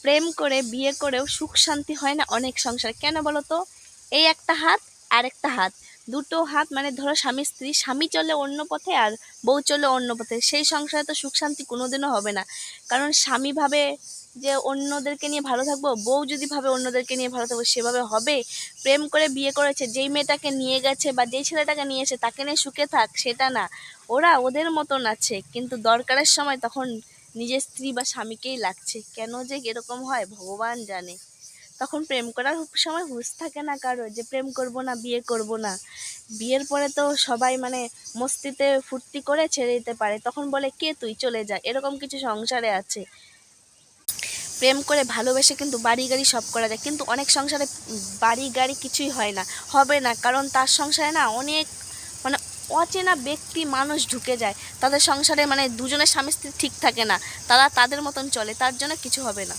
প্রেম করে বিয়ে করেও সুখ শান্তি হয় না অনেক সংসারে। কেন বলো তো? এই একটা হাত আর একটা হাত, দুটো হাত মানে ধরো স্বামী স্ত্রী, স্বামী চলে অন্য পথে আর বউ চলে অন্য পথে, সেই সংসারে তো সুখ শান্তি কোনোদিনও হবে না। কারণ স্বামী ভাবে যে অন্যদেরকে নিয়ে ভালো থাকবো, বউ যদি ভাবে অন্যদেরকে নিয়ে ভালো থাকবো, সেভাবে হবে? প্রেম করে বিয়ে করেছে, যেই মেয়েটাকে নিয়ে গেছে বা যেই ছেলেটাকে নিয়ে এসে তাকে নিয়ে সুখে থাক সেটা না, ওরা ওদের মতন আছে, কিন্তু দরকারের সময় তখন নিজের স্ত্রী বা স্বামীকেই লাগছে। কেন যে এরকম হয় ভগবান জানে। তখন প্রেম করার সময় হুঁশ থাকে না কারো যে প্রেম করব না, বিয়ে করব না। বিয়ের পরে তো সবাই মানে মস্তিতে ফুর্তি করে ছেড়ে দিতে পারে, তখন বলে কে তুই চলে যা, এরকম কিছু সংসারে আছে। প্রেম করে ভালোবেসে কিন্তু বাড়ি গাড়ি সব করা যায়, কিন্তু অনেক সংসারে বাড়ি গাড়ি কিছুই হয় না, হবে না, কারণ তার সংসারে না অনেক মানে অচেনা ব্যক্তি মানুষ ঢুকে যায় তাদের সংসারে, মানে দুজনের স্বামী স্ত্রী ঠিক থাকে না, তারা তাদের মতন চলে, তার জন্য কিছু হবে না।